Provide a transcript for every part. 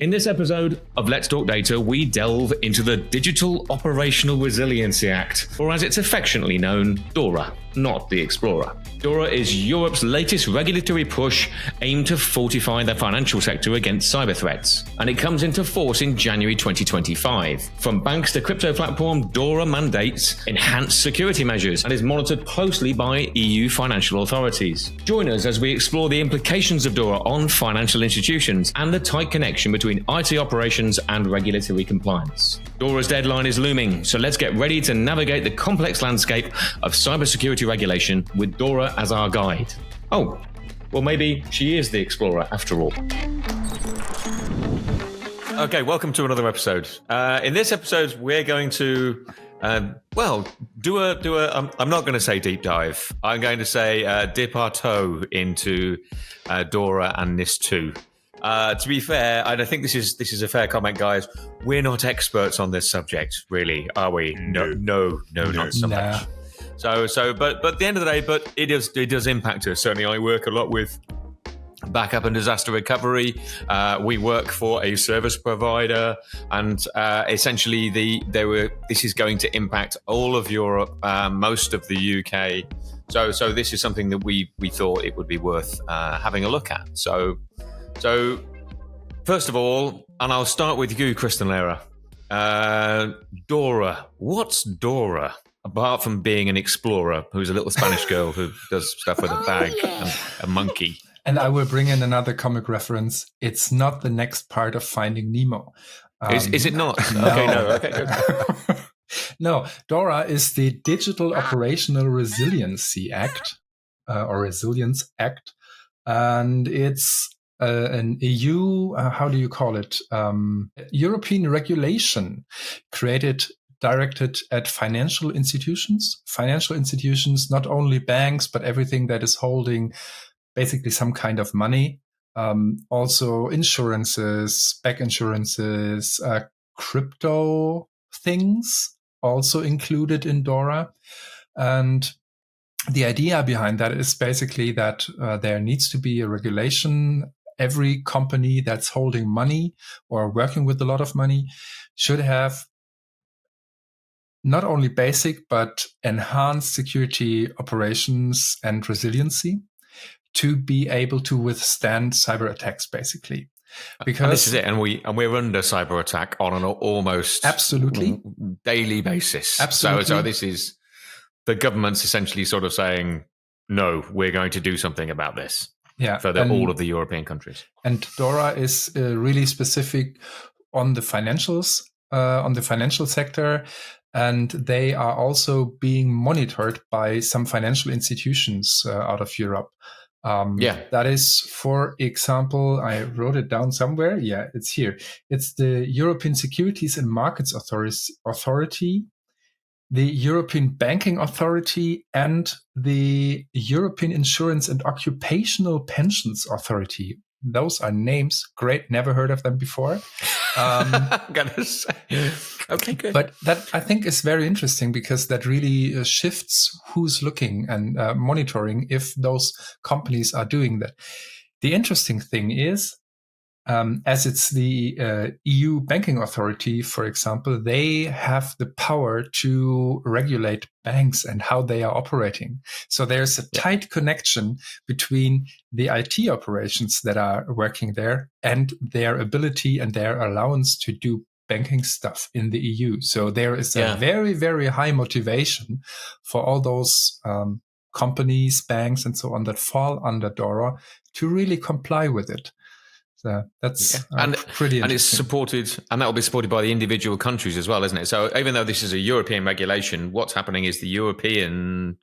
In this episode of Let's Talk Data, we delve into the Digital Operational Resiliency Act, or as it's affectionately known, DORA, not the Explorer. DORA is Europe's latest regulatory push aimed to fortify the financial sector against cyber threats, and it comes into force in January 2025. From banks to crypto platform, DORA mandates enhanced security measures and is monitored closely by EU financial authorities. Join us as we explore the implications of DORA on financial institutions and the tight connection between IT operations and regulatory compliance. DORA's deadline is looming, so let's get ready to navigate the complex landscape of cybersecurity regulation with DORA as our guide. Oh, well, maybe she is the Explorer after all. Okay, welcome to another episode. In this episode, we're going to, do a. I'm not going to say deep dive. I'm going to say dip our toe into DORA and NIS2. To be fair, and I think this is a fair comment, guys. We're not experts on this subject, really, are we? No, not so much. But at the end of the day, but it does impact us. Certainly, I work a lot with backup and disaster recovery. We work for a service provider, and essentially, this is going to impact all of Europe, most of the UK. So this is something that we thought it would be worth having a look at. So first of all, and I'll start with you, Kristen Lehrer. DORA. What's DORA? Apart from being an explorer who's a little Spanish girl who does stuff with a bag and a monkey. And I will bring in another comic reference. It's not the next part of Finding Nemo. Is it not? No. Okay, good. No, DORA is the Digital Operational Resiliency Act, or Resilience Act. And it's an EU, how do you call it? European regulation directed at financial institutions, not only banks, but everything that is holding basically some kind of money. Also insurances, back insurances, crypto things also included in DORA. And the idea behind that is basically that there needs to be a regulation. Every company that's holding money or working with a lot of money should have not only basic, but enhanced security operations and resiliency to be able to withstand cyber attacks, basically. Because and this is it, and we're under cyber attack on an almost absolutely daily basis. Absolutely. So this is the government's essentially sort of saying, no, we're going to do something about this. Yeah, for all of the European countries. And DORA is really specific on the financials, on the financial sector. And they are also being monitored by some financial institutions out of Europe. That is, for example, I wrote it down somewhere. Yeah, it's here. It's the European Securities and Markets Authority, the European Banking Authority, and the European Insurance and Occupational Pensions Authority. Those are names. Great. Never heard of them before. Gotta say. Okay, good. But that, I think, is very interesting because that really shifts who's looking and monitoring if those companies are doing that. The interesting thing is, as it's the EU Banking Authority, for example, they have the power to regulate banks and how they are operating. So there's a tight connection between the IT operations that are working there and their ability and their allowance to do banking stuff in the EU. So there is a very, very high motivation for all those companies, banks, and so on that fall under DORA to really comply with it. So that's pretty interesting. And it's supported, and that will be supported by the individual countries as well, isn't it? So even though this is a European regulation, what's happening is the EU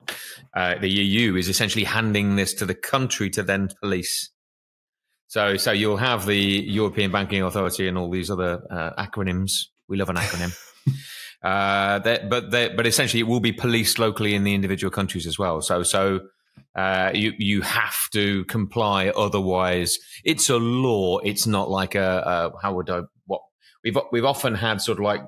is essentially handing this to the country to then police. So you'll have the European Banking Authority and all these other acronyms. We love an acronym. But essentially it will be policed locally in the individual countries as well. So you have to comply, otherwise it's a law. It's not like we've often had sort of like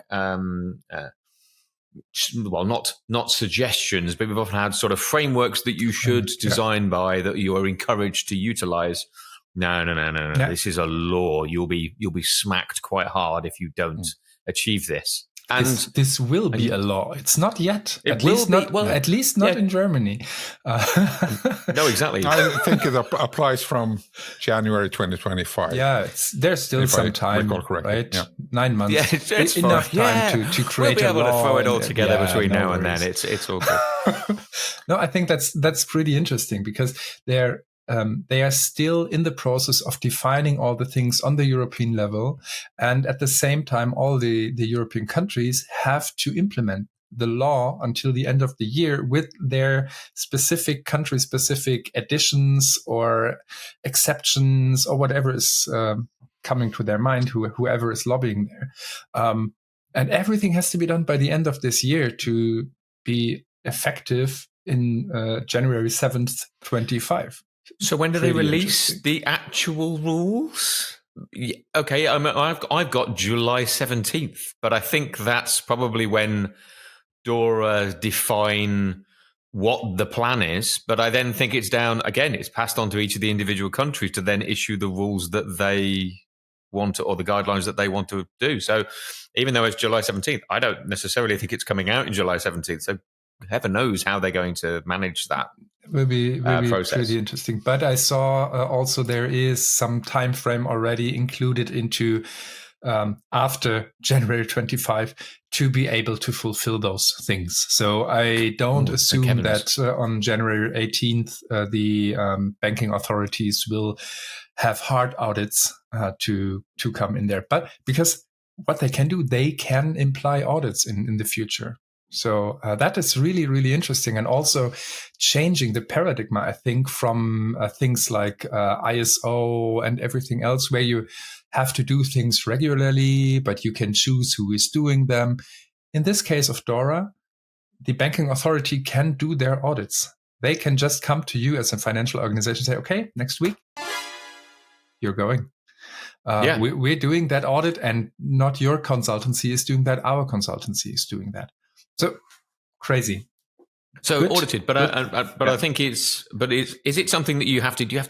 not suggestions, but we've often had sort of frameworks that you should design by, that you are encouraged to utilize, No. Yeah. This is a law. You'll be smacked quite hard if you don't achieve this. And this will be a law. It's not yet. At least not in Germany. No, exactly. I think it applies from January 2025. Yeah, there's still some time, right? Yeah. 9 months. Yeah, it's enough time to create a law. We'll be able to throw it all together between now and then. It's all good. No, I think that's pretty interesting because they are still in the process of defining all the things on the European level. And at the same time, all the European countries have to implement the law until the end of the year with their specific country-specific additions or exceptions or whatever is coming to their mind, whoever is lobbying there. And everything has to be done by the end of this year to be effective in January 7th, 25. So when do they release the actual rules? Yeah, okay, I've got July 17th, but I think that's probably when DORA define what the plan is. But I then think it's passed on to each of the individual countries to then issue the rules that they want to, or the guidelines that they want to do. So even though it's July 17th, I don't necessarily think it's coming out in July 17th. So heaven knows how they're going to manage that. Will be pretty interesting. But I saw also there is some time frame already included into after January 25 to be able to fulfill those things. So I don't assume that on January 18th the banking authorities will have hard audits to come in there. But because what they can do, they can imply audits in the future. So that is really, really interesting, and also changing the paradigm, I think, from things like ISO and everything else, where you have to do things regularly, but you can choose who is doing them. In this case of DORA, the banking authority can do their audits. They can just come to you as a financial organization and say, okay, next week, you're going. We're doing that audit, and not your consultancy is doing that. Our consultancy is doing that. So crazy. So good. Audited, but I think is it something that you have to? Do you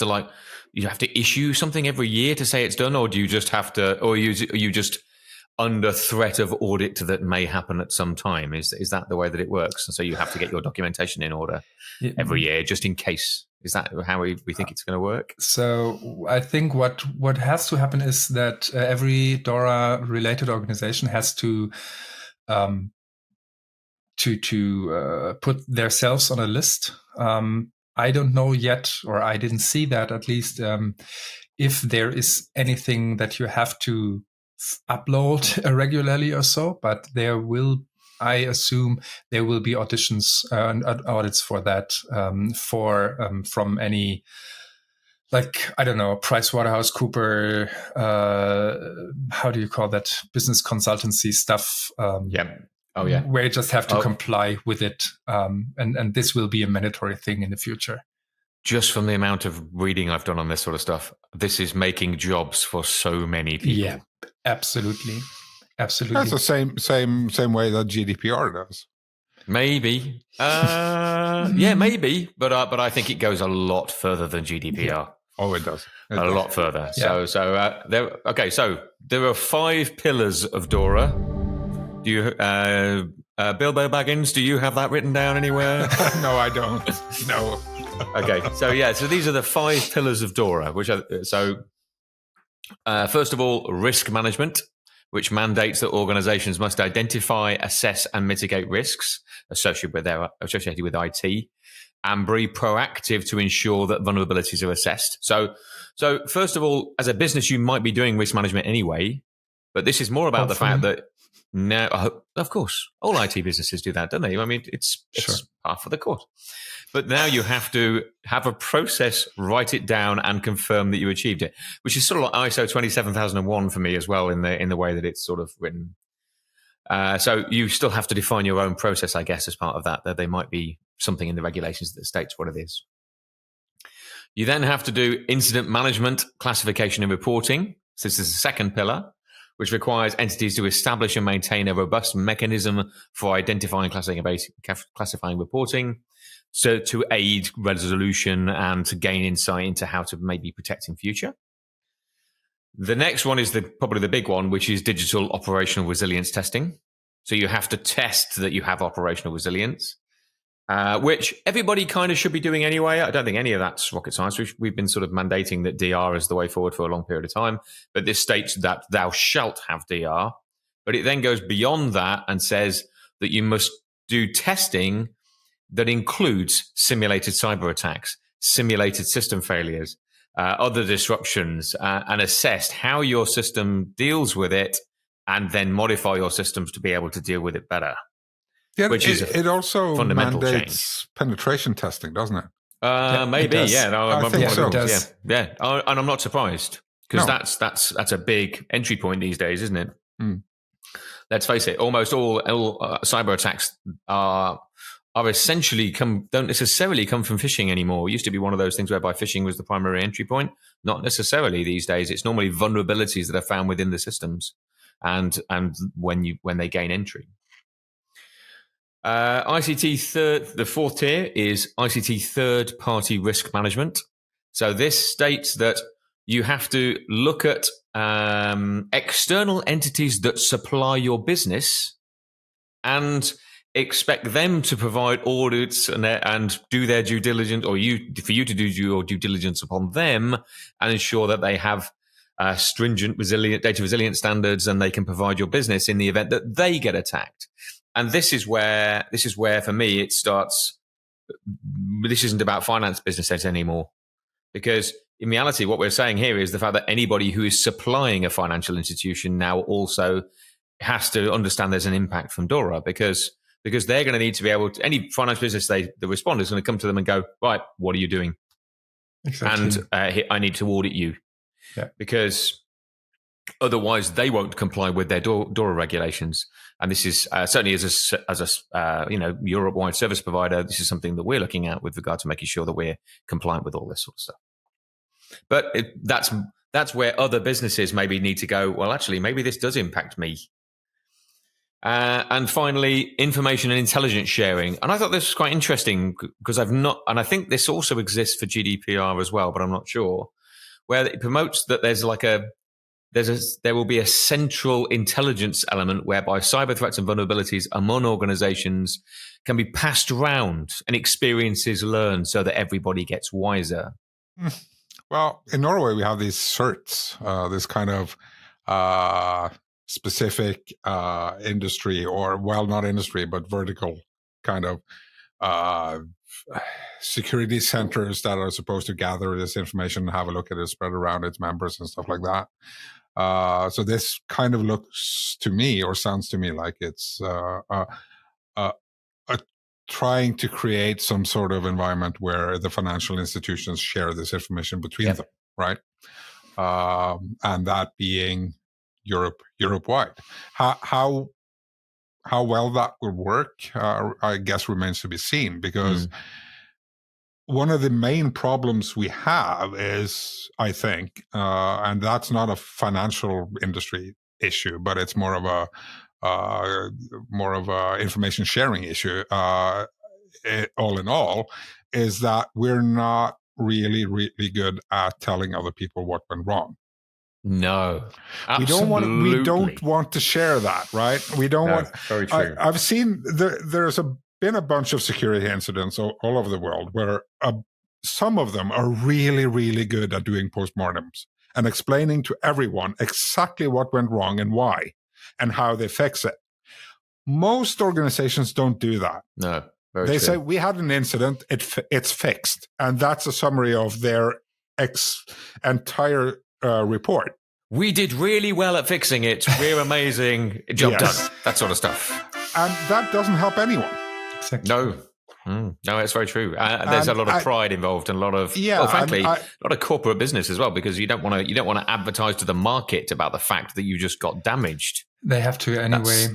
have to issue something every year to say it's done, or do you just have to, or are you just under threat of audit that may happen at some time? Is that the way that it works? And so you have to get your documentation in order every year, just in case. Is that how we think it's going to work? So I think what has to happen is that every DORA related organization has to put themselves on a list. I don't know yet, or I didn't see that at least, if there is anything that you have to upload regularly or so, but I assume there will be auditions and audits for that from any, like, I don't know, PricewaterhouseCoopers, how do you call that, business consultancy stuff. Oh, yeah. Where you just have to comply with it. And this will be a mandatory thing in the future. Just from the amount of reading I've done on this sort of stuff, this is making jobs for so many people. Yeah, absolutely. That's the same way that GDPR does. Maybe. Yeah, maybe. But I think it goes a lot further than GDPR. Yeah. Oh, it does. A lot further. Yeah. So there are 5 pillars of DORA. Do you, Bilbo Baggins, do you have that written down anywhere? No, I don't. No. Okay. So these are the 5 pillars of DORA, which are, first of all, risk management, which mandates that organizations must identify, assess, and mitigate risks associated with IT, and be proactive to ensure that vulnerabilities are assessed. So first of all, as a business, you might be doing risk management anyway, but this is more about the fact that now, of course, all IT businesses do that, don't they? I mean, it's part of the course. But now you have to have a process, write it down, and confirm that you achieved it, which is sort of like ISO 27001 for me as well in the way that it's sort of written. So you still have to define your own process, I guess, as part of that. That there might be something in the regulations that states what it is. You then have to do incident management, classification, and reporting. So this is the second pillar, which requires entities to establish and maintain a robust mechanism for identifying, classifying, reporting. so to aid resolution and to gain insight into how to maybe protect in future. The next one is probably the big one, which is digital operational resilience testing. So you have to test that you have operational resilience, which everybody kind of should be doing anyway. I don't think any of that's rocket science. We've been sort of mandating that DR is the way forward for a long period of time. But this states that thou shalt have DR. But it then goes beyond that and says that you must do testing that includes simulated cyber attacks, simulated system failures, other disruptions, and assessed how your system deals with it, and then modify your systems to be able to deal with it better. Yeah, which is it also fundamental mandates penetration testing, doesn't it? Maybe, yeah. No, I think so. It does. Yeah. And I'm not surprised because that's a big entry point these days, isn't it? Mm. Let's face it. Almost all cyber attacks are essentially don't necessarily come from phishing anymore. It used to be one of those things whereby phishing was the primary entry point. Not necessarily these days. It's normally vulnerabilities that are found within the systems, and when they gain entry. The fourth tier is ICT third-party risk management. So this states that you have to look at external entities that supply your business and expect them to provide audits and do their due diligence, or for you to do your due diligence upon them and ensure that they have stringent data resilience standards and they can provide your business in the event that they get attacked. And this is where for me it starts. This isn't about finance businesses anymore, because in reality, what we're saying here is the fact that anybody who is supplying a financial institution now also has to understand there's an impact from DORA, because they're going to need to be able to, any finance business the responder is going to come to them and go, right, what are you doing? Exactly. And I need to audit you, because otherwise they won't comply with their DORA regulations. And this is certainly as a Europe-wide service provider, this is something that we're looking at with regard to making sure that we're compliant with all this sort of stuff. But that's where other businesses maybe need to go, well, actually, maybe this does impact me. And finally, information and intelligence sharing. And I thought this was quite interesting because and I think this also exists for GDPR as well, but I'm not sure, where it promotes that there will be a central intelligence element whereby cyber threats and vulnerabilities among organizations can be passed around and experiences learned so that everybody gets wiser. Well, in Norway, we have these certs, this kind of specific industry, or, well, not industry, but vertical kind of security centers that are supposed to gather this information and have a look at it, spread around its members and stuff like that. So this kind of looks to me, or sounds to me, like it's trying to create some sort of environment where the financial institutions share this information between them, right? And that being Europe-wide. How well that will work, I guess, remains to be seen, because one of the main problems we have is, I think, and that's not a financial industry issue, but it's more of a information sharing issue. All in all, is that we're not really good at telling other people what went wrong. No, absolutely. We don't want to share that, right? We don't want. Very true. I've seen there's been a bunch of security incidents all over the world where some of them are really, really good at doing postmortems and explaining to everyone exactly what went wrong and why and how they fix it. Most organizations don't do that. No, they say, we had an incident, it's fixed. And that's a summary of their entire report. We did really well at fixing it. We're amazing. Job done. That sort of stuff. And that doesn't help anyone. Exactly. No, it's very true. There's a lot of pride involved, and a lot of, frankly, a lot of corporate business as well, because you don't want to advertise to the market about the fact that you just got damaged. They have to anyway.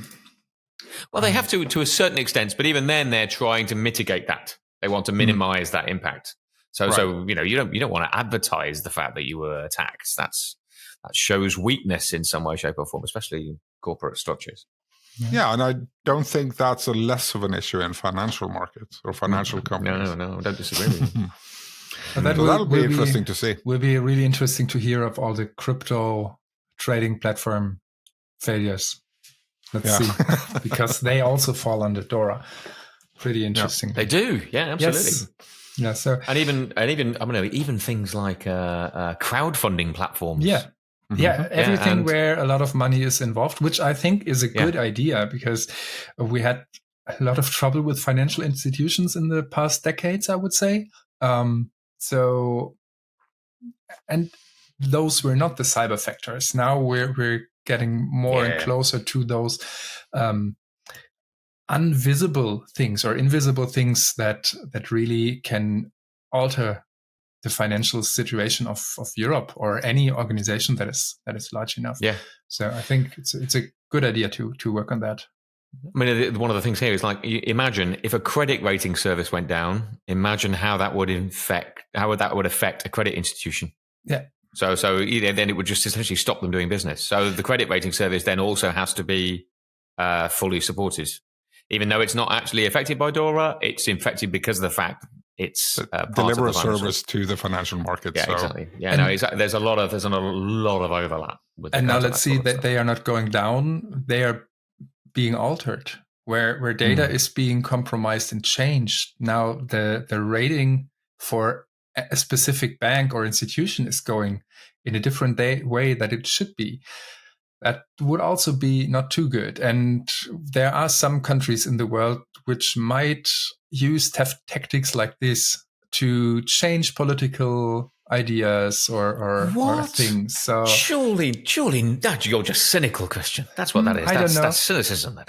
Well, they have to a certain extent, but even then, they're trying to mitigate that. They want to minimize that impact. So you don't want to advertise the fact that you were attacked. That shows weakness in some way, shape, or form, especially in corporate structures. Yeah, and I don't think that's a less of an issue in financial markets or financial companies. No, I don't disagree with you. But that So that'll be interesting to see. Will be really interesting to hear of all the crypto trading platform failures. Let's see, because they also fall under DORA. Pretty interesting. They do, yeah, absolutely. Yes. Yeah. So and even I don't know, even things like crowdfunding platforms. Yeah. Yeah, everything where a lot of money is involved, which I think is a good idea, because we had a lot of trouble with financial institutions in the past decades, I would say. So, and those were not the cyber factors. Now we're getting more and closer to those invisible things that really can alter the financial situation of Europe or any organization that is large enough. Yeah. So I think it's a good idea to work on that. I mean, one of the things here is like, imagine if a credit rating service went down. Imagine how that would affect a credit institution. Yeah. So then it would just essentially stop them doing business. So the credit rating service then also has to be fully supported, even though it's not actually affected by DORA. It's infected because of the fact it's deliver a service to the financial market. Yeah, exactly. Yeah, exactly. There's a lot of overlap. And now let's see that they are not going down; they are being altered, where data is being compromised and changed. Now the rating for a specific bank or institution is going in a different way that it should be. That would also be not too good. And there are some countries in the world which might use tactics like this to change political ideas or things. So surely, you're just cynical, Christian. That's what that is. I don't know. That's cynicism.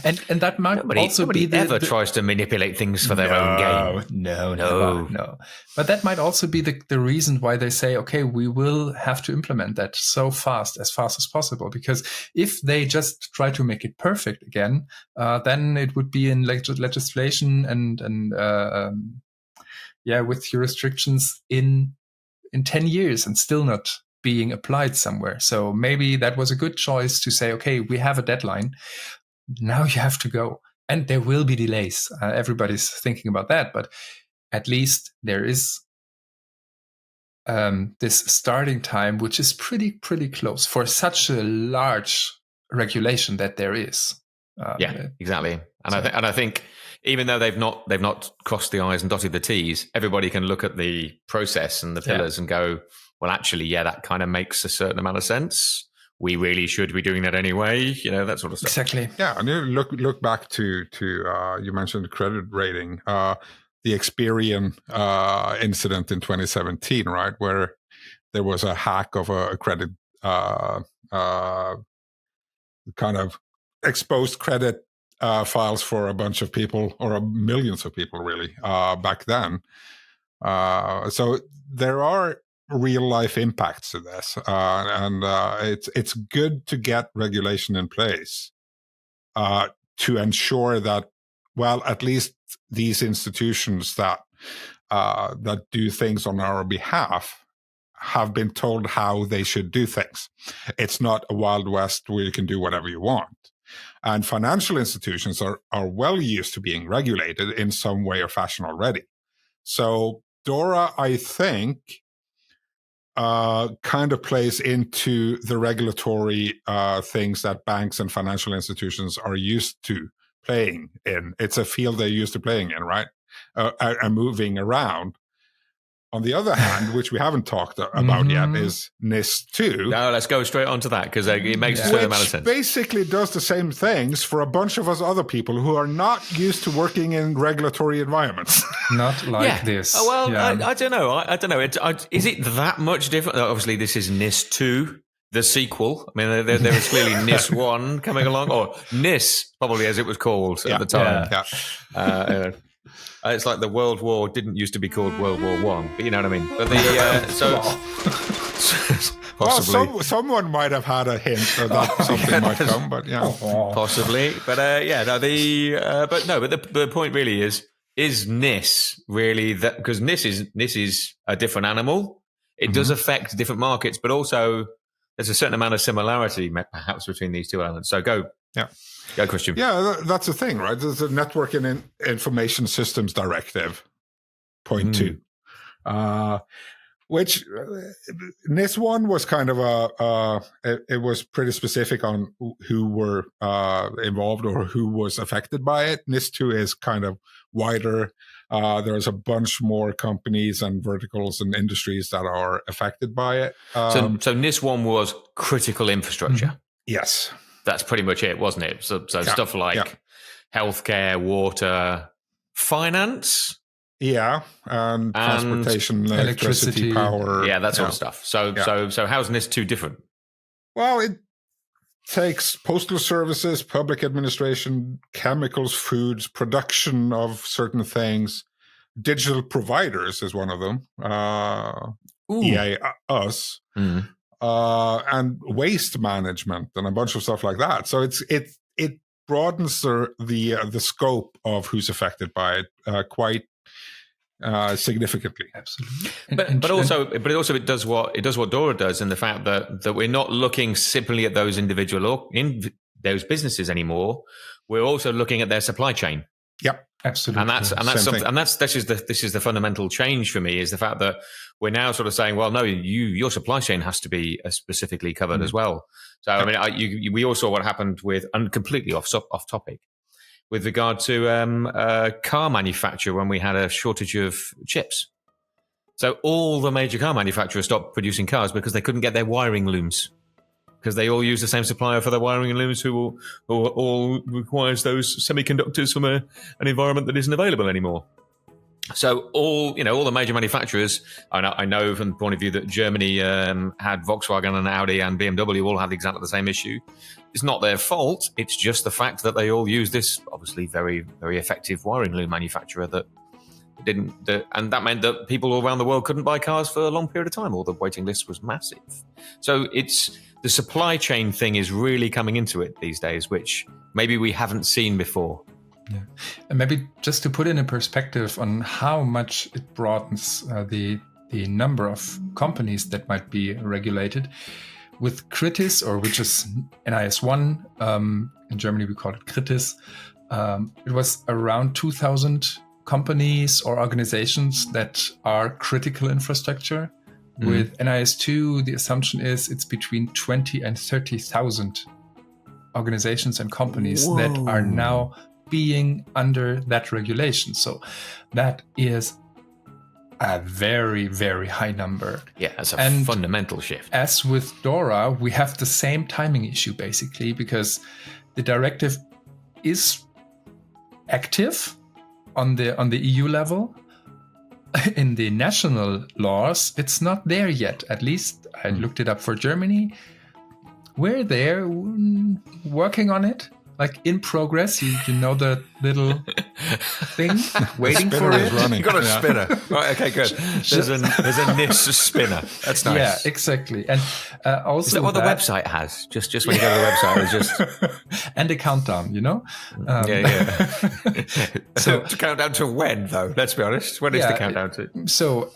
and that might also be nobody tries to manipulate things for their own gain. No. But that might also be the reason why they say, okay, we will have to implement that as fast as possible. Because if they just try to make it perfect again, then it would be in legislation and with your restrictions in 10 years and still not being applied somewhere. So maybe that was a good choice to say, okay, we have a deadline. Now you have to go. And there will be delays. Everybody's thinking about that. But at least there is this starting time, which is pretty close for such a large regulation that there is. Exactly. And I think even though they've not crossed the I's and dotted the T's, everybody can look at the process and the pillars and go, well, actually, that kind of makes a certain amount of sense. We really should be doing that anyway, that sort of stuff. Exactly. Yeah, and you look back to you mentioned credit rating, the Experian incident in 2017, right, where there was a hack of a credit kind of exposed credit files for a bunch of people, or millions of people, really, back then. So there are real life impacts to this, and it's good to get regulation in place to ensure that, well, at least these institutions that do things on our behalf have been told how they should do things. It's not a Wild West where you can do whatever you want. And financial institutions are well used to being regulated in some way or fashion already. So DORA, I think, kind of plays into the regulatory things that banks and financial institutions are used to playing in. It's a field they're used to playing in, right? And moving around. On the other hand, which we haven't talked about yet, is NIS2. No, let's go straight on to that, because it makes a certain amount of sense. Basically does the same things for a bunch of us other people who are not used to working in regulatory environments. Not like this. Oh, well, I don't know. I don't know. Is it that much different? Obviously, this is NIS2, the sequel. I mean, there was clearly NIS1 coming along, or NIS, probably as it was called at the time. Yeah. It's like the World War didn't used to be called World War One, but you know what I mean. But possibly, well, someone might have had a hint that something might come, but possibly. But but the point really is NIS really that, because NIS is a different animal. It does affect different markets, but also there's a certain amount of similarity perhaps between these two elements. So go Yeah. Go, Christian. Yeah, that's the thing, right? There's a Network and Information Systems Directive, point 2. Which NIS 1 was kind of it was pretty specific on who were involved or who was affected by it. NIS 2 is kind of wider. There's a bunch more companies and verticals and industries that are affected by it. So NIS 1 was critical infrastructure. Yes. That's pretty much it, wasn't it? So stuff like healthcare, water, finance. Yeah, and transportation, electricity, power. Yeah, that sort of stuff. So how's NIS 2 different? Well, it takes postal services, public administration, chemicals, foods, production of certain things. Digital providers is one of them. EA, us. And waste management and a bunch of stuff like that. So it broadens the scope of who's affected by it quite significantly. Absolutely. But also it does what DORA does, in the fact that we're not looking simply at those individual in those businesses anymore. We're also looking at their supply chain. Yep. Absolutely. And that's something, and this is the fundamental change for me, is the fact that we're now sort of saying, well, no, your supply chain has to be specifically covered as well. So I mean, we all saw what happened with, and completely off topic, with regard to car manufacture when we had a shortage of chips. So all the major car manufacturers stopped producing cars because they couldn't get their wiring looms, because they all use the same supplier for their wiring and looms, who all requires those semiconductors from an environment that isn't available anymore. So all the major manufacturers, I know from the point of view that Germany had Volkswagen and Audi and BMW all had exactly the same issue. It's not their fault. It's just the fact that they all use this obviously very, very effective wiring loom manufacturer and that meant that people all around the world couldn't buy cars for a long period of time, or the waiting list was massive. So the supply chain thing is really coming into it these days, which maybe we haven't seen before. Yeah. And maybe just to put in a perspective on how much it broadens the number of companies that might be regulated. With CRITIS, or which is NIS 1, in Germany we call it CRITIS, it was around 2,000 companies or organizations that are critical infrastructure. With NIS 2, the assumption is it's between 20 and 30,000 organizations and companies that are now being under that regulation. So that is a very, very high number. Yeah, that's a fundamental shift. As with DORA, we have the same timing issue, basically, because the directive is active on the EU level. In the national laws, it's not there yet. At least I looked it up for Germany. We're there working on it, like in progress. You know the little thing waiting for it. Running. You got a spinner. Right, okay, good. There's a NIS spinner. That's nice. Yeah, exactly. And also, is that what the website has? Just when you go to the website, it's just and a countdown. Yeah. So to count down to when, though? Let's be honest. When is the countdown to? So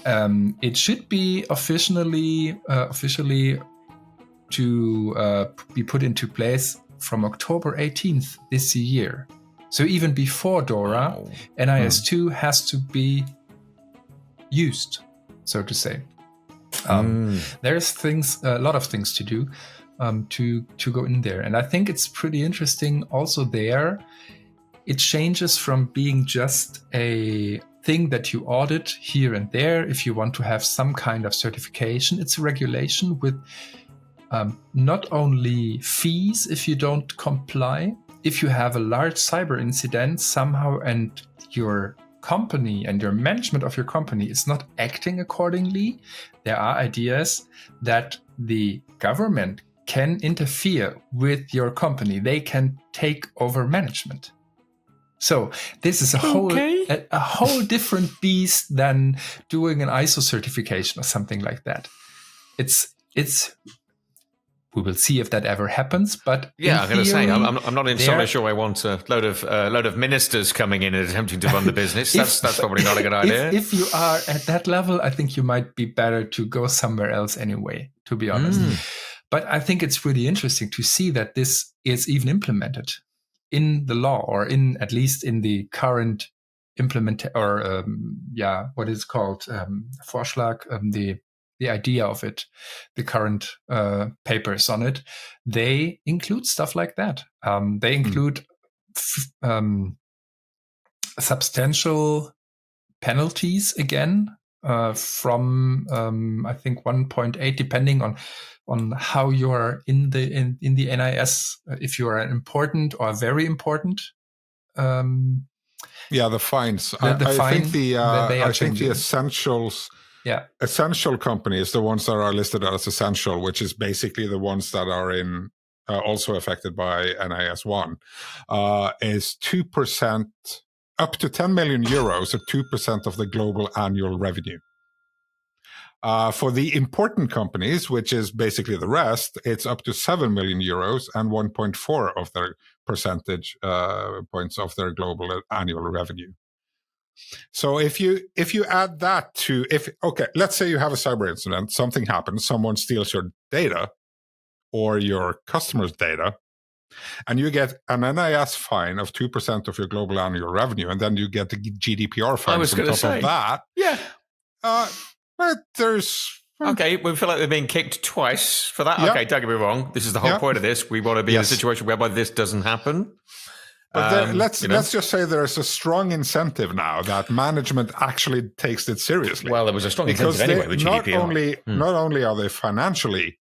it should be officially to be put into place from October 18th this year. So even before DORA, NIS 2 has to be used, so to say. There's a lot of things to do to go in there. And I think it's pretty interesting also there. It changes from being just a thing that you audit here and there if you want to have some kind of certification. It's a regulation with not only fees if you don't comply. If you have a large cyber incident somehow and your company and your management of your company is not acting accordingly, there are ideas that the government can interfere with your company. They can take over management. So this is a whole different beast than doing an ISO certification or something like that. It's we will see if that ever happens. But yeah, I'm going to say I'm not entirely sure I want a load of ministers coming in and attempting to run the business. That's probably not a good idea. If you are at that level, I think you might be better to go somewhere else anyway, to be honest. But I think it's really interesting to see that this is even implemented in the law, or in at least in the current what is called Vorschlag, the idea of it, the current papers on it. They include stuff like that. They include substantial penalties again, from I think 1.8, depending on how you are in the NIS, if you are important or very important. The fines. The fine, I think the essentials. Yeah, essential companies, the ones that are listed as essential, which is basically the ones that are in also affected by NIS 1, is 2%, up to 10 million euros, or 2% of the global annual revenue. For the important companies, which is basically the rest, it's up to 7 million euros and 1.4 of their percentage points of their global annual revenue. So if you add that to, let's say you have a cyber incident, something happens, someone steals your data or your customer's data, and you get an NIS fine of 2% of your global annual revenue, and then you get the GDPR fine on top of that. Yeah. But there's... Okay, we feel like they're being kicked twice for that. Okay, don't get me wrong. This is the whole point of this. We want to be in a situation whereby this doesn't happen. But let's just say there's a strong incentive now that management actually takes it seriously. Well, there was a strong incentive anyway with GDPR. Not only are they financially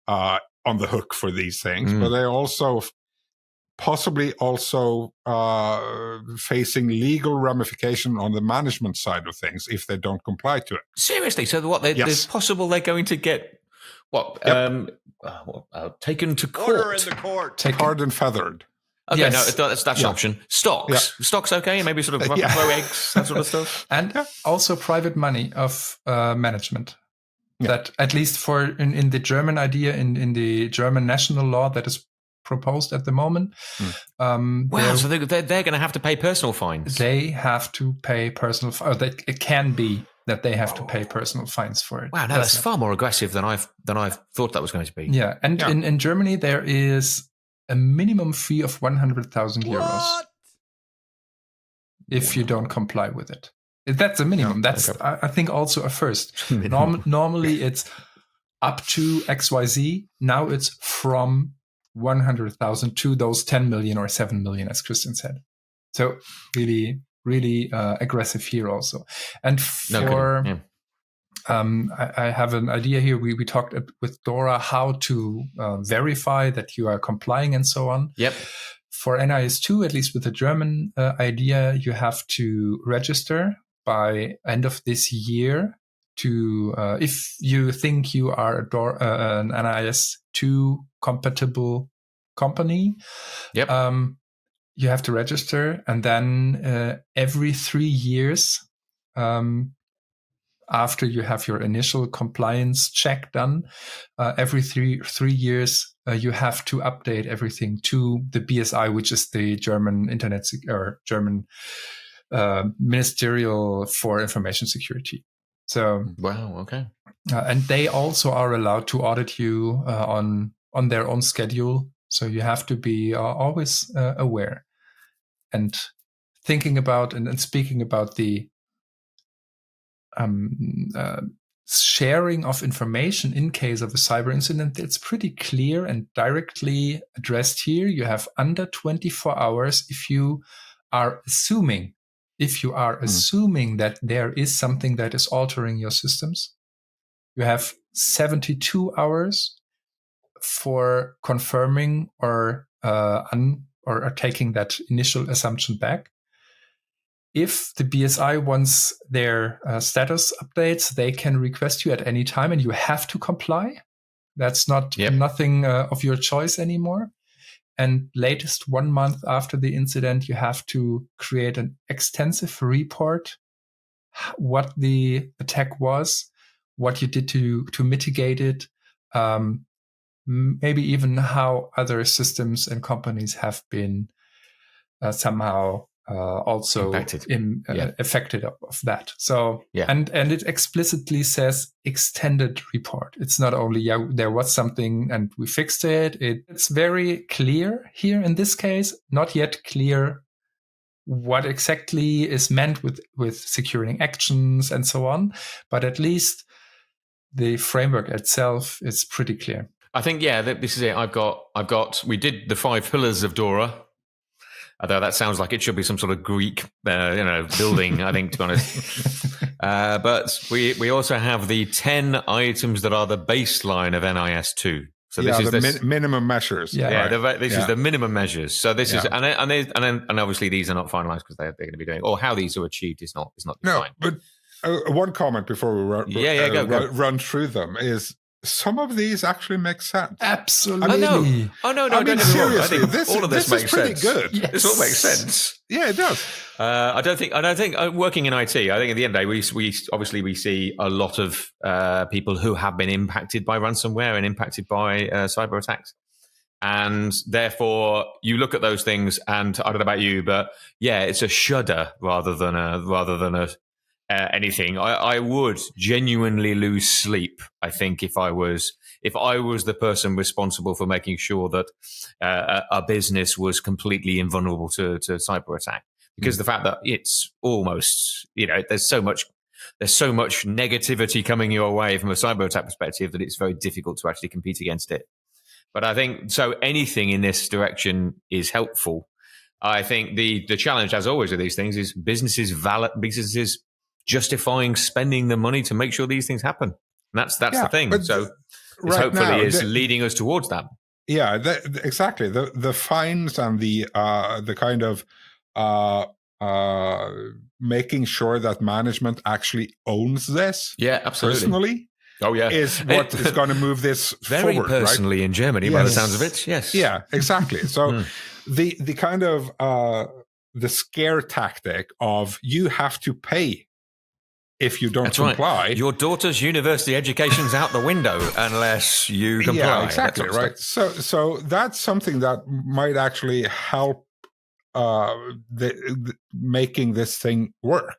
on the hook for these things, but they also possibly also facing legal ramification on the management side of things if they don't comply to it. Seriously? So what? It's possible they're going to get taken to court. Order in the court. Tarred and feathered. Okay, no, that's an option. Stocks. Stocks, okay? Maybe sort of throw eggs, that sort of stuff. And also private money of management. That at least for in the German idea, in the German national law that is proposed at the moment. So they're going to have to pay personal fines. They have to pay personal it can be that they have to pay personal fines for it. Wow, no, that's far more aggressive than I've thought that was going to be. Yeah, and in Germany there is a minimum fee of 100,000 euros if you don't comply with it. That's a minimum. That's I think also a first. Normally it's up to XYZ. Now it's from 100,000 to those 10 million or 7 million, as Christian said. So really, really aggressive here also. And I have an idea here. We talked with DORA how to verify that you are complying and so on. Yep. For NIS2, at least with the German idea, you have to register by end of this year to, if you think you are an NIS2 compatible company, you have to register, and then every 3 years, after you have your initial compliance check done, every three years, you have to update everything to the BSI, which is the German German Ministerial for Information Security. So wow, okay. And they also are allowed to audit you on their own schedule. So you have to be always aware and thinking about and speaking about the sharing of information in case of a cyber incident. It's pretty clear and directly addressed here. You have under 24 hours if you are assuming that there is something that is altering your systems. You have 72 hours for confirming or taking that initial assumption back. If the BSI wants their status updates, they can request you at any time, and you have to comply. That's nothing of your choice anymore. And latest 1 month after the incident, you have to create an extensive report, what the attack was, what you did to mitigate it, maybe even how other systems and companies have been somehow also Impacted. affected of that. So, Yeah. and it explicitly says extended report. It's not only, there was something and we fixed it. It's very clear here in this case, not yet clear what exactly is meant with securing actions and so on. But at least the framework itself is pretty clear. I think, this is it. We did the 5 pillars of DORA. Although that sounds like it should be some sort of Greek, building, I think, to be honest. But we also have the 10 items that are the baseline of NIS2. So this is minimum measures. Yeah, right. This is the minimum measures. So this is, and obviously these are not finalized because they're going to be doing, or how these are achieved is not defined. No, but one comment before we run through them is, some of these actually make sense. Absolutely. No, I mean, seriously, I think all of this makes pretty sense. Good. Yes. This all makes sense. Yeah, it does. I don't think working in IT, I think at the end of the day, we see a lot of people who have been impacted by ransomware and impacted by cyber attacks. And therefore, you look at those things, and I don't know about you, but it's a shudder rather than anything. I would genuinely lose sleep, I think, if I was the person responsible for making sure that a business was completely invulnerable to cyber attack, because the fact that it's almost, there's so much negativity coming your way from a cyber attack perspective that it's very difficult to actually compete against it. But I think anything in this direction is helpful. I think the challenge, as always with these things, is businesses justifying spending the money to make sure these things happen. And that's the thing. So right hopefully now, is leading us towards that. Yeah, exactly. The fines and the kind of making sure that management actually owns this. Yeah, absolutely. Personally. Oh yeah, is what is going to move this very forward, personally, right? In Germany, by the sounds of it. Yes. Yeah, exactly. So the kind of the scare tactic of you have to pay if you don't comply. Right. Your daughter's university education's out the window unless you comply. Yeah, exactly. Right. So that's something that might actually help making this thing work.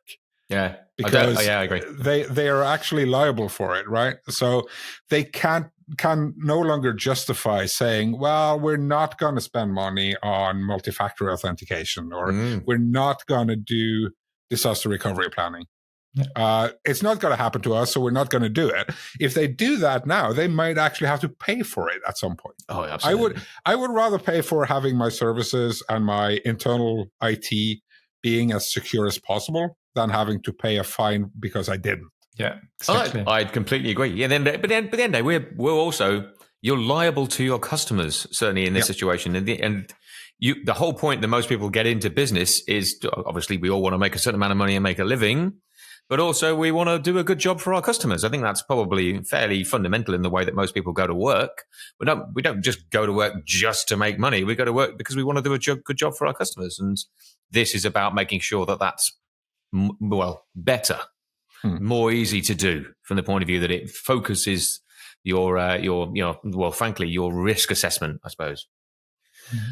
Yeah. Because I agree. They are actually liable for it, right? So they can no longer justify saying, well, we're not going to spend money on multi-factor authentication, or we're not going to do disaster recovery planning. Yeah. It's not going to happen to us, so we're not going to do it. If they do that now, they might actually have to pay for it at some point. Oh, absolutely. I would rather pay for having my services and my internal IT being as secure as possible than having to pay a fine because I didn't. Yeah, exactly. I'd completely agree. Yeah, but at the end of the day, we're also, you're liable to your customers, certainly in this situation. And the whole point that most people get into business is, obviously, we all want to make a certain amount of money and make a living, but also we want to do a good job for our customers. I think that's probably fairly fundamental in the way that most people go to work. We don't just go to work just to make money. We go to work because we want to do a good job for our customers. And this is about making sure that that's better, more easy to do from the point of view that it focuses your risk assessment, I suppose.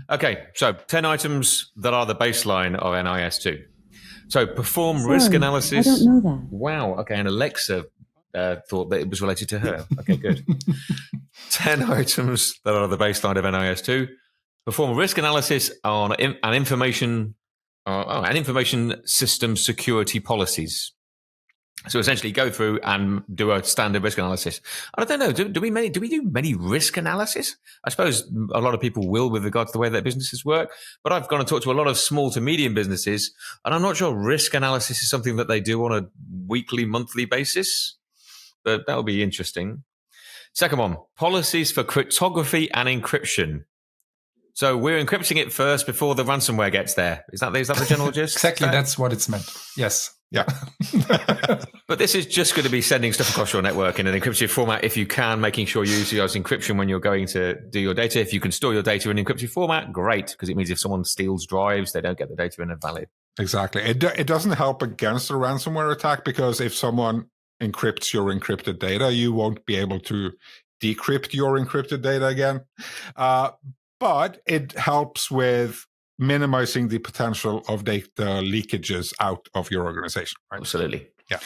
Okay, so 10 items that are the baseline of NIS2. So perform risk analysis. I don't know that. Wow. Okay, and Alexa thought that it was related to her. Okay, good. 10 items that are the baseline of NIS2. Perform risk analysis on an information system security policies. So essentially go through and do a standard risk analysis. I don't know. Do we do many risk analysis? I suppose a lot of people will with regard to the way that businesses work, but I've gone and talked to a lot of small to medium businesses, and I'm not sure risk analysis is something that they do on a weekly, monthly basis, but that'll be interesting. Second one, policies for cryptography and encryption. So we're encrypting it first before the ransomware gets there. Is that the general gist? Exactly, that's what it's meant. Yes. Yeah. But this is just going to be sending stuff across your network in an encrypted format if you can, making sure you use encryption when you're going to do your data. If you can store your data in encrypted format, great, because it means if someone steals drives, they don't get the data in a valid. Exactly. It doesn't help against a ransomware attack, because if someone encrypts your encrypted data, you won't be able to decrypt your encrypted data again. But it helps with minimizing the potential of data leakages out of your organization. Right? Absolutely. Yeah.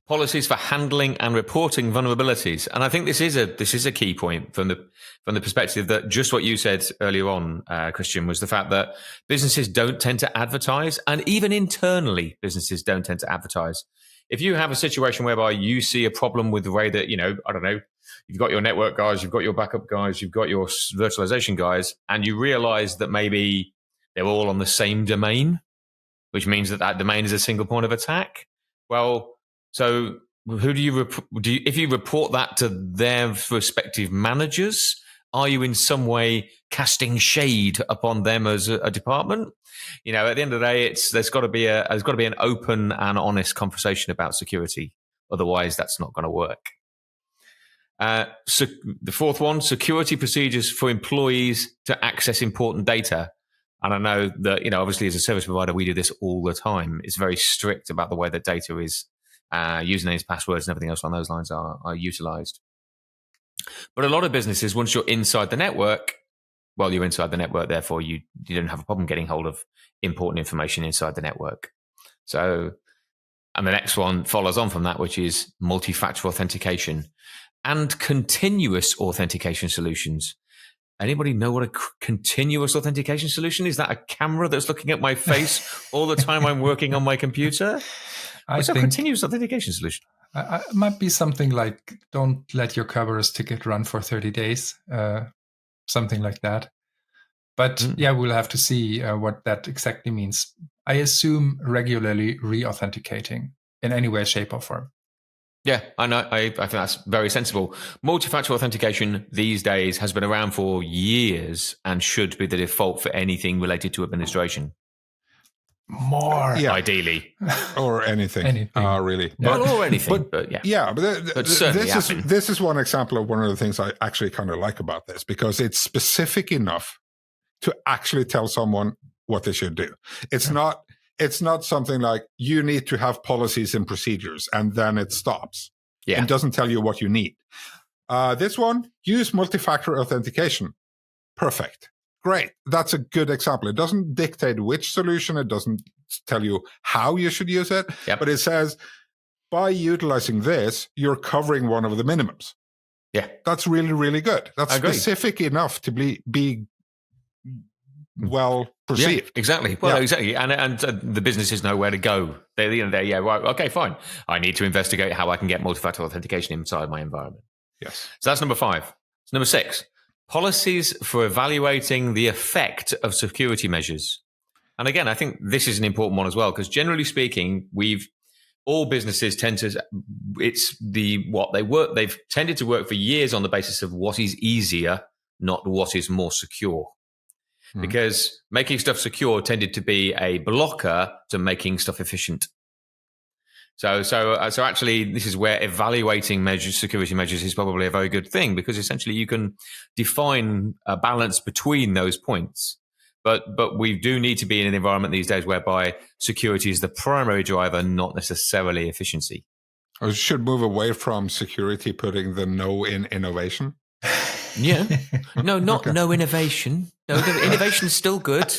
Policies for handling and reporting vulnerabilities, and I think this is a key point from the perspective that just what you said earlier on, Christian, was the fact that businesses don't tend to advertise, and even internally, businesses don't tend to advertise. If you have a situation whereby you see a problem with the way that, I don't know, you've got your network guys, you've got your backup guys, you've got your virtualization guys, and you realize that maybe they're all on the same domain, which means that domain is a single point of attack. Well, so who do you if you report that to their respective managers, are you in some way casting shade upon them as a department? At the end of the day, there's got to be an open and honest conversation about security. Otherwise, that's not going to work. So the fourth one, security procedures for employees to access important data. And I know that, obviously as a service provider, we do this all the time. It's very strict about the way that data is usernames, passwords, and everything else on those lines are utilized. But a lot of businesses, once you're inside the network, well, you're inside the network, therefore you don't have a problem getting hold of important information inside the network. So, and the next one follows on from that, which is multi-factor authentication and continuous authentication solutions. Anybody know what a continuous authentication solution is? That a camera that's looking at my face all the time I'm working on my computer? What's a continuous authentication solution? It might be something like, don't let your Kerberos ticket run for 30 days, something like that. But yeah, we'll have to see what that exactly means. I assume regularly re-authenticating in any way, shape, or form. Yeah, I know. I think that's very sensible. Multi-factor authentication these days has been around for years and should be the default for anything related to administration. More, ideally, or anything. Really, yeah. Or anything. But this is one example of one of the things I actually kind of like about this, because it's specific enough to actually tell someone what they should do. It's not something like you need to have policies and procedures and then it stops. Yeah. It doesn't tell you what you need. This one, use multi-factor authentication. Perfect. Great. That's a good example. It doesn't dictate which solution. It doesn't tell you how you should use it. Yep. But it says, by utilizing this, you're covering one of the minimums. Yeah. That's really, really good. That's specific enough to be well perceived. Yeah, exactly. Well, exactly. And the businesses know where to go. Okay, fine. I need to investigate how I can get multi-factor authentication inside my environment. Yes. So that's number 5. So number 6, policies for evaluating the effect of security measures. And again, I think this is an important one as well, because generally speaking, all businesses tend to, they've tended to work for years on the basis of what is easier, not what is more secure. Because making stuff secure tended to be a blocker to making stuff efficient. So actually, this is where evaluating security measures is probably a very good thing, because essentially you can define a balance between those points. But we do need to be in an environment these days whereby security is the primary driver, not necessarily efficiency. I should move away from security, putting the no in innovation. Yeah. No, no innovation. No, innovation's still good.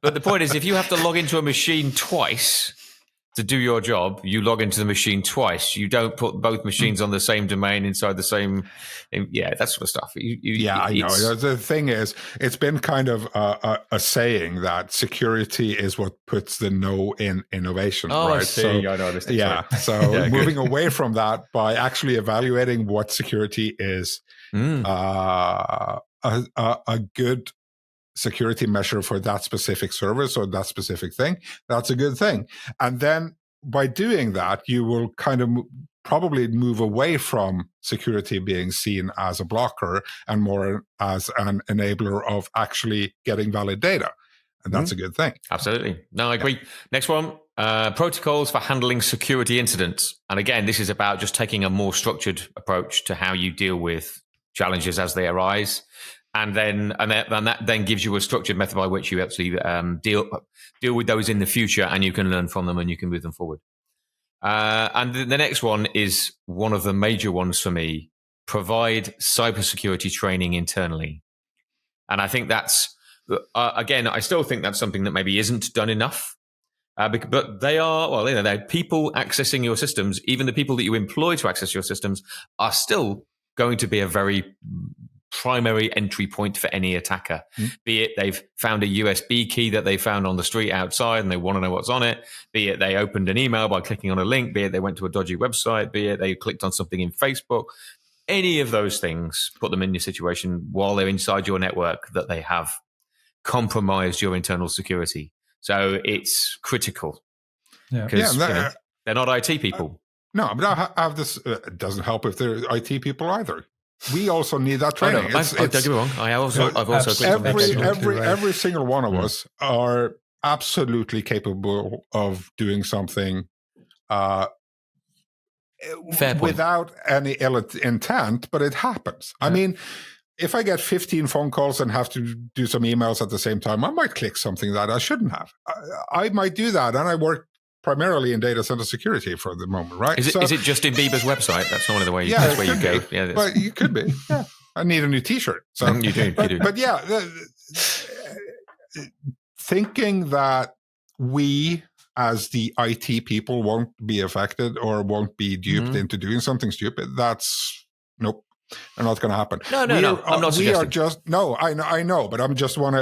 But the point is, if you have to log into a machine twice to do your job, you log into the machine twice. You don't put both machines on the same domain inside the same. Yeah, that sort of stuff. I know. The thing is, it's been kind of a saying that security is what puts the no in innovation. Oh, right? I see. I know this. Yeah. So moving away from that by actually evaluating what security is, a good security measure for that specific service or that specific thing, that's a good thing. And then by doing that, you will kind of probably move away from security being seen as a blocker and more as an enabler of actually getting valid data. And that's a good thing. Absolutely. No, I agree. Next one, protocols for handling security incidents. And again, this is about just taking a more structured approach to how you deal with challenges as they arise. And that then gives you a structured method by which you actually deal with those in the future, and you can learn from them and you can move them forward. And the next one is one of the major ones for me: provide cybersecurity training internally. And I think that's again, I still think that's something that maybe isn't done enough. But they are, well, they're people accessing your systems. Even the people that you employ to access your systems are still going to be a very primary entry point for any attacker. Be it they've found a USB key that they found on the street outside and they want to know what's on it. Be it they opened an email by clicking on a link. Be it they went to a dodgy website. Be it they clicked on something in Facebook. Any of those things put them in your situation while they're inside your network that they have compromised your internal security. So it's critical because they're not IT people. No, but I have this. It doesn't help if they're IT people either. We also need that training. Don't get me wrong. I've also every single one of us are absolutely capable of doing something without any ill intent, but it happens. Yeah. I mean, if I get 15 phone calls and have to do some emails at the same time, I might click something that I shouldn't have. I might do that, and I work primarily in data center security for the moment, right? Is it Justin Bieber's website? That's one of the ways. Yeah, that's where you go. Yeah, but you could be. Yeah, I need a new T-shirt. So you do. But yeah, thinking that we as the IT people won't be affected or won't be duped into doing something stupid, that's nope. Not going to happen. No. I'm not suggesting. We are just I know, but I just want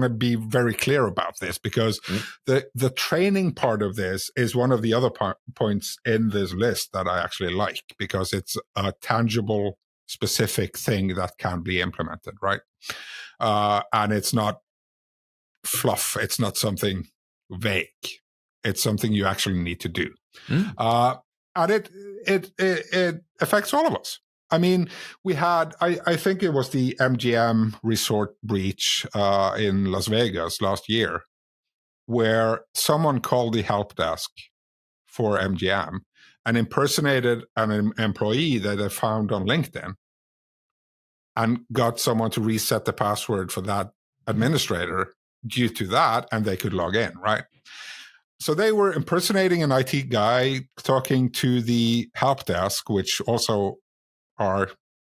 to be very clear about this because the training part of this is one of the other points in this list that I actually like because it's a tangible, specific thing that can be implemented, right? And it's not fluff. It's not something vague. It's something you actually need to do, and it affects all of us. I mean, we had, I think it was the MGM resort breach in Las Vegas last year, where someone called the help desk for MGM and impersonated an employee that they found on LinkedIn and got someone to reset the password for that administrator due to that, and they could log in, right? So they were impersonating an IT guy talking to the help desk, which also are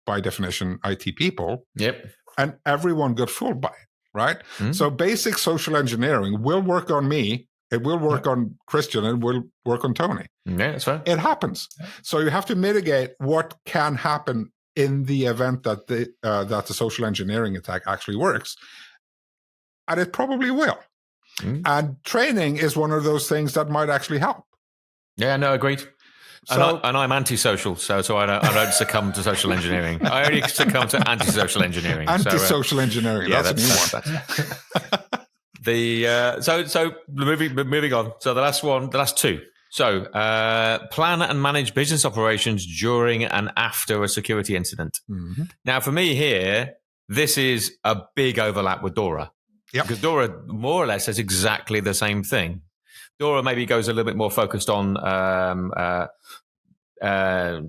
by definition IT people. Yep. And everyone got fooled by it, right? So basic social engineering will work on me, it will work on Christian, it will work on Tony. Yeah, that's right. It happens. So you have to mitigate what can happen in the event that the social engineering attack actually works. And it probably will. And training is one of those things that might actually help. Yeah, no, agreed. And I'm antisocial, so I don't succumb to social engineering. I only succumb to antisocial engineering. Antisocial engineering. Yeah, that's a new one. So moving on. So the last two. So plan and manage business operations during and after a security incident. Now, for me here, this is a big overlap with DORA. Yep. Because DORA more or less says exactly the same thing. DORA maybe goes a little bit more focused on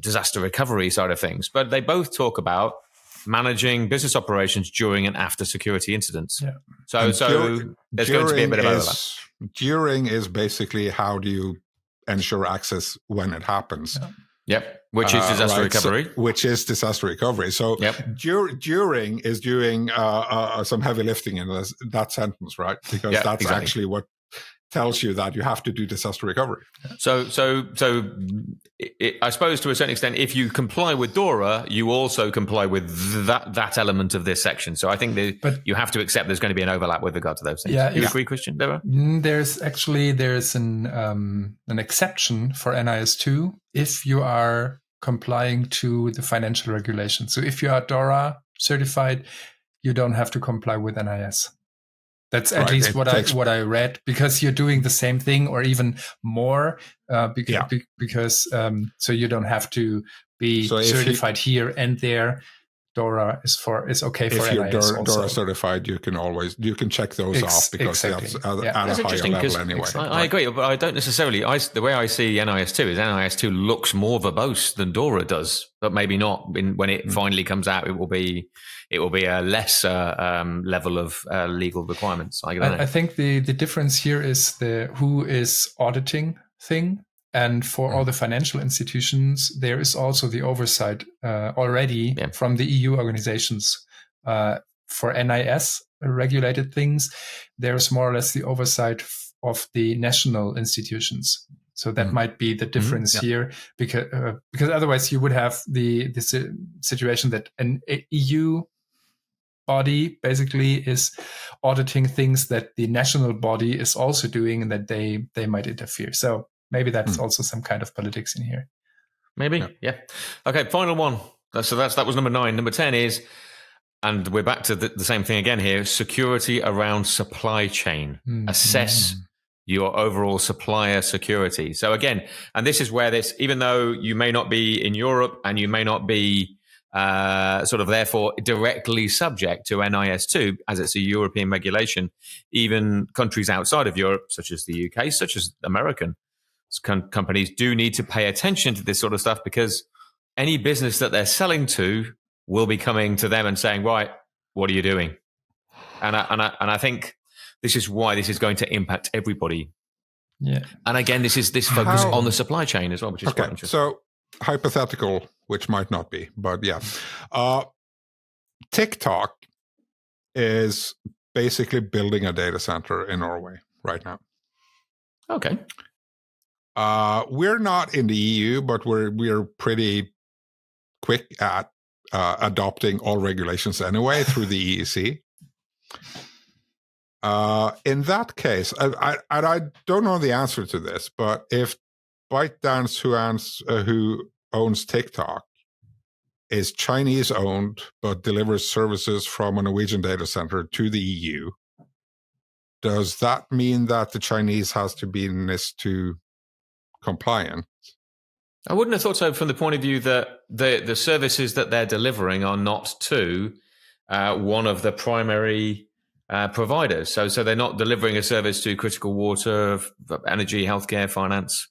disaster recovery side of things, but they both talk about managing business operations during and after security incidents. Yeah. So there's going to be a bit of overlap. During is basically how do you ensure access when it happens. Yep. Which is disaster recovery. So, which is disaster recovery. So during is doing some heavy lifting in that sentence, right? Because that's actually what tells you that you have to do disaster recovery. So I suppose to a certain extent, if you comply with DORA, you also comply with that element of this section. So I think you have to accept there's going to be an overlap with regard to those things. You agree, Christian? There's an exception for NIS2 if you are complying to the financial regulations. So if you are DORA certified, you don't have to comply with NIS. That's at least what I read, because you're doing the same thing or even more, because so you don't have to be certified here and there. DORA is okay for NIS. If you're DORA certified, you can check those off because that's at a higher level anyway. I agree, but I don't necessarily. The way I see NIS2 is NIS2 looks more verbose than DORA does, but maybe not. When it finally comes out, it will be a less level of legal requirements. I think the difference here is the who is auditing thing. And for all the financial institutions, there is also the oversight already from the EU organizations for NIS regulated things. There's more or less the oversight of the national institutions. So that might be the difference here, because otherwise you would have this situation that an EU body basically is auditing things that the national body is also doing, and that they might interfere. So maybe that's also some kind of politics in here. Maybe, yeah. Okay, final one. So that was number 9. Number 10 is, and we're back to the same thing again here, security around supply chain. Assess your overall supplier security. So again, and this is where even though you may not be in Europe and you may not be sort of therefore directly subject to NIS2, as it's a European regulation, even countries outside of Europe, such as the UK, such as American companies, do need to pay attention to this sort of stuff, because any business that they're selling to will be coming to them and saying, right, what are you doing? And I think this is why this is going to impact everybody. Yeah. And again, this focus on the supply chain as well, which is quite interesting. So hypothetical, which might not be, but yeah. TikTok is basically building a data center in Norway right now. Okay. We're not in the EU, but we're pretty quick at adopting all regulations anyway through the EEC. In that case, I don't know the answer to this, but if ByteDance, who owns TikTok, is Chinese owned but delivers services from a Norwegian data center to the EU, does that mean that the Chinese has to be NIS2 compliant? I wouldn't have thought so, from the point of view that the services that they're delivering are not to one of the primary providers. So they're not delivering a service to critical water, energy, healthcare, finance.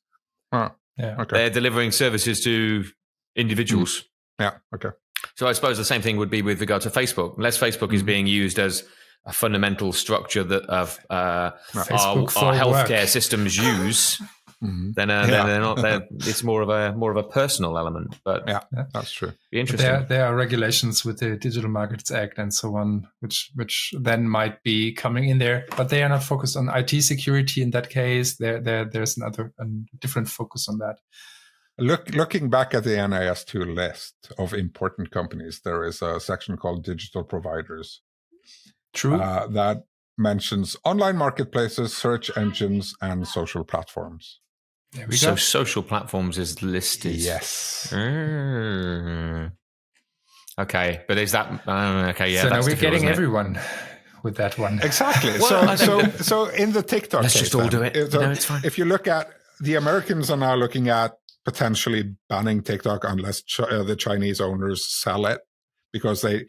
Oh, yeah. Okay. They're delivering services to individuals. Yeah. Okay. So I suppose the same thing would be with regard to Facebook. Unless Facebook is being used as a fundamental structure that of our healthcare systems use, then they're not. It's more of a personal element. But yeah, that's true. Be interesting. There are regulations with the Digital Markets Act and so on, which then might be coming in there, but they are not focused on IT security in that case. There's a different focus on that. Looking back at the NIS2 list of important companies, there is a section called Digital Providers. True. That mentions online marketplaces, search engines, and social platforms. There we go. Social platforms is listed. Yes. Okay, but is that okay? Yeah. So now we're getting everyone with that one. Exactly. So in the TikTok let's case, just all do it. It's fine. If you look at the Americans are now looking at potentially banning TikTok unless the Chinese owners sell it, because they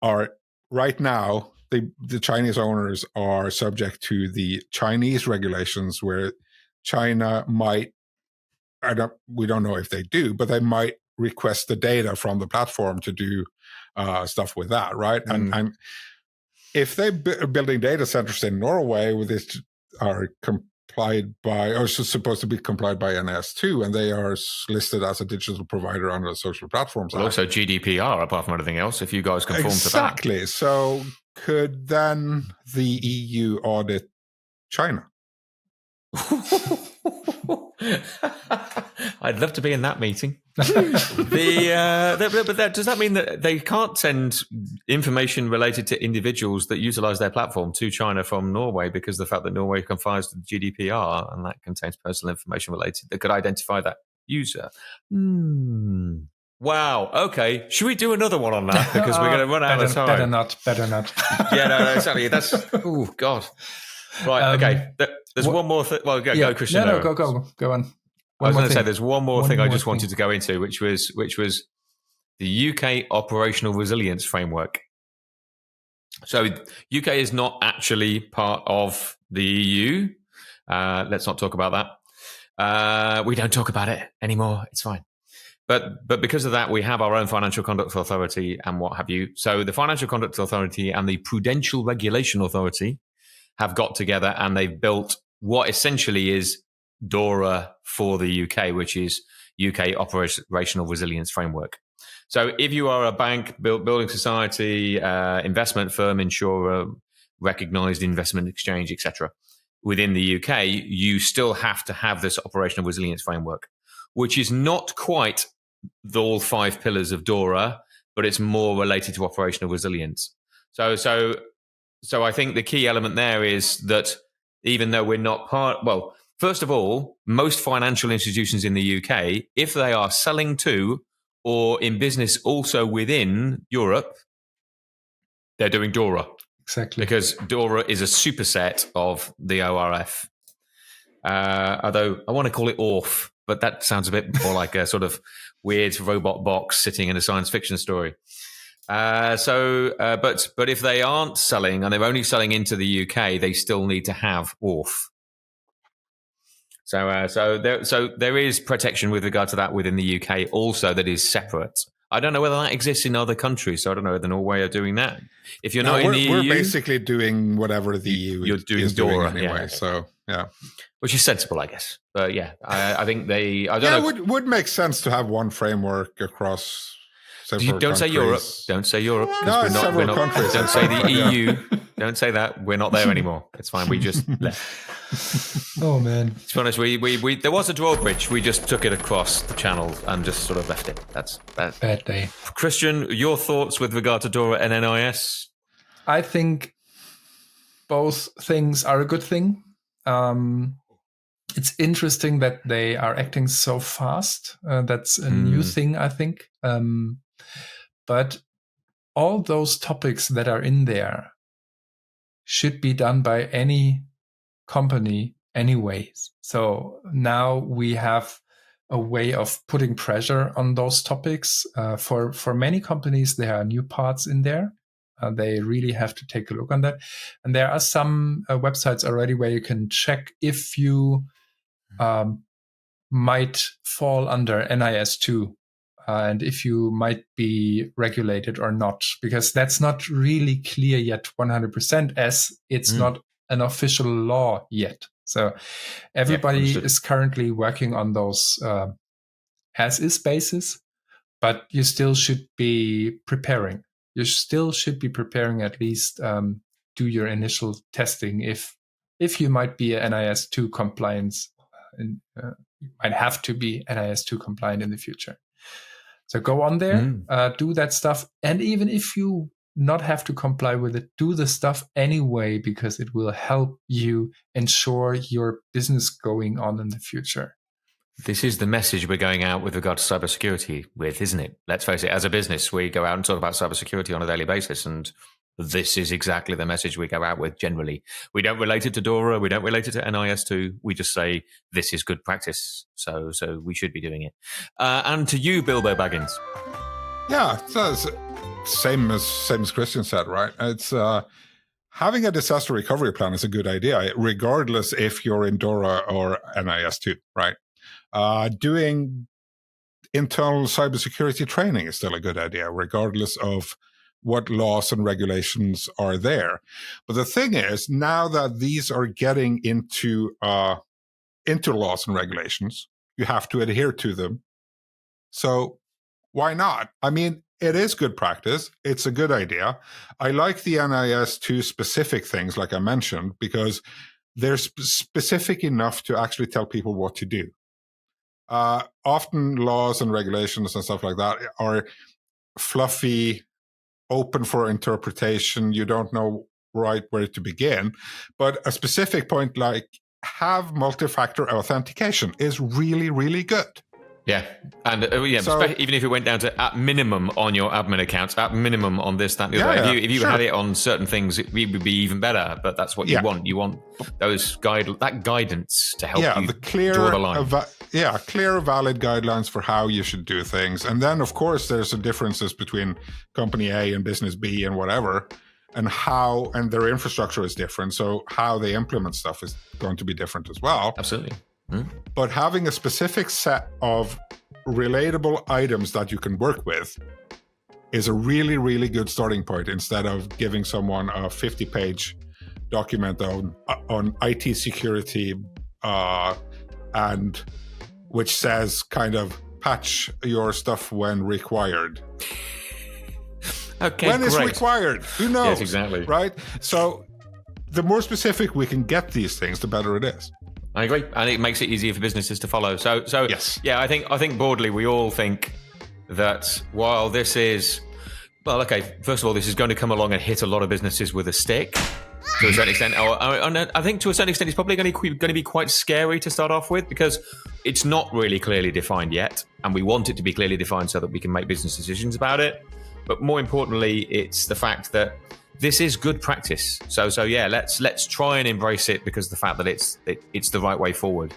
are right now. The Chinese owners are subject to the Chinese regulations, where China might, we don't know if they do, but they might request the data from the platform to do stuff with that, right? And if they're building data centers in Norway, with this are complied by, or supposed to be complied by NIS2, and they are listed as a digital provider under the social platforms. Well, also GDPR, apart from anything else, if you guys conform to that. Exactly. So could then the EU audit China? I'd love to be in that meeting. But does that mean that they can't send information related to individuals that utilize their platform to China from Norway, because of the fact that Norway complies to the GDPR and that contains personal information related that could identify that user? Wow. Okay. Should we do another one on that? Because we're going to run out of time. Better not. Yeah, no, exactly. That's, oh, God. Right. Okay. There's one more thing. Well, go, Christian. No, go on. I was going to say there's one more thing I just wanted to go into, which was the UK Operational Resilience Framework. So UK is not actually part of the EU. Let's not talk about that. We don't talk about it anymore. It's fine. But because of that, we have our own Financial Conduct Authority and what have you. So the Financial Conduct Authority and the Prudential Regulation Authority have got together, and they've built what essentially is DORA for the UK, which is UK Operational Resilience Framework. So if you are a bank, building society, investment firm, insurer, recognised investment exchange, etc. Within the UK, you still have to have this operational resilience framework, which is not quite all 5 pillars of DORA, but it's more related to operational resilience. So I think the key element there is that even though we're not first of all, most financial institutions in the UK, if they are selling to or in business also within Europe, they're doing DORA. Exactly. Because DORA is a superset of the ORF. Although I want to call it ORF, but that sounds a bit more like a sort of weird robot box sitting in a science fiction story. But if they aren't selling and they're only selling into the UK, they still need to have ORF. So there is protection with regard to that within the UK also that is separate. I don't know whether that exists in other countries, so I don't know whether Norway are doing that. If you're not in the EU, we're basically doing whatever the EU is doing anyway. So yeah, which is sensible, I guess. But yeah, I think they. I don't know. It would make sense to have one framework across. Don't say Europe. Don't say Europe. No, it's several countries. Don't say the EU. Don't say that. We're not there anymore. It's fine. We just left. Oh man! To be honest, we there was a drawbridge. We just took it across the channel and just sort of left it. That's bad day. Christian, your thoughts with regard to DORA and NIS? I think both things are a good thing. It's interesting that they are acting so fast. That's a new thing, I think. But all those topics that are in there should be done by any company anyways. So now we have a way of putting pressure on those topics. For many companies, there are new parts in there. They really have to take a look on that. And there are some websites already where you can check if you might fall under NIS2 and if you might be regulated or not, because that's not really clear yet 100% as it's not an official law yet. So everybody is currently working on those as-is basis, but you still should be preparing. You still should be preparing at least do your initial testing if you might be a NIS2 compliance. You might have to be NIS2 compliant in the future. So go on there, do that stuff. And even if you not have to comply with it, do the stuff anyway, because it will help you ensure your business going on in the future. This is the message we're going out with regard to cybersecurity with, isn't it? Let's face it, as a business, we go out and talk about cybersecurity on a daily basis, and this is exactly the message we go out with generally. We don't relate it to DORA, we don't relate it to NIS2, we just say this is good practice, so we should be doing it. And to you, Bilbo Baggins. Yeah, it's same as Christian said, right? It's having a disaster recovery plan is a good idea, regardless if you're in DORA or NIS2, right? Doing internal cybersecurity training is still a good idea, regardless of what laws and regulations are there. But the thing is, now that these are getting into laws and regulations, you have to adhere to them. So why not? I mean, it is good practice. It's a good idea. I like the NIS2 specific things, like I mentioned, because they're specific enough to actually tell people what to do. Often laws and regulations and stuff like that are fluffy, open for interpretation. You don't know right where to begin. But a specific point like have multi-factor authentication is really, really good. Yeah. And even if it went down to at minimum on your admin accounts, at minimum on this, that, and the other. If you had it on certain things, it would be even better. But that's what you want. You want those guidance to help you draw the line. Clear, valid guidelines for how you should do things. And then, of course, there's some differences between company A and business B and whatever, and their infrastructure is different. So how they implement stuff is going to be different as well. Absolutely. But having a specific set of relatable items that you can work with is a really, really good starting point, instead of giving someone a 50-page document on IT security and which says kind of patch your stuff when required. Okay, when is required? Who knows? Yes, exactly. Right? So the more specific we can get these things, the better it is. I agree, and it makes it easier for businesses to follow. So yes. Yeah, I think broadly we all think that while this is, well, okay, first of all, this is going to come along and hit a lot of businesses with a stick to a certain extent. I think to a certain extent it's probably going to be quite scary to start off with, because it's not really clearly defined yet, and we want it to be clearly defined so that we can make business decisions about it. But more importantly, it's the fact that this is good practice. So yeah, let's try and embrace it, because of the fact that it's the right way forward.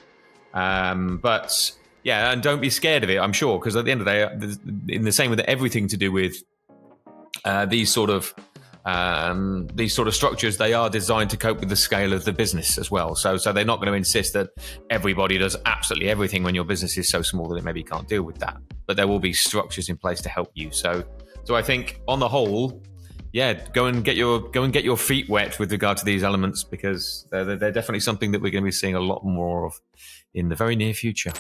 But yeah, and don't be scared of it, I'm sure, because at the end of the day, in the same with everything to do with these sort of structures, they are designed to cope with the scale of the business as well. So they're not going to insist that everybody does absolutely everything when your business is so small that it maybe can't deal with that. But there will be structures in place to help you. So I think on the whole, yeah, go and get your feet wet with regard to these elements, because they're definitely something that we're going to be seeing a lot more of in the very near future.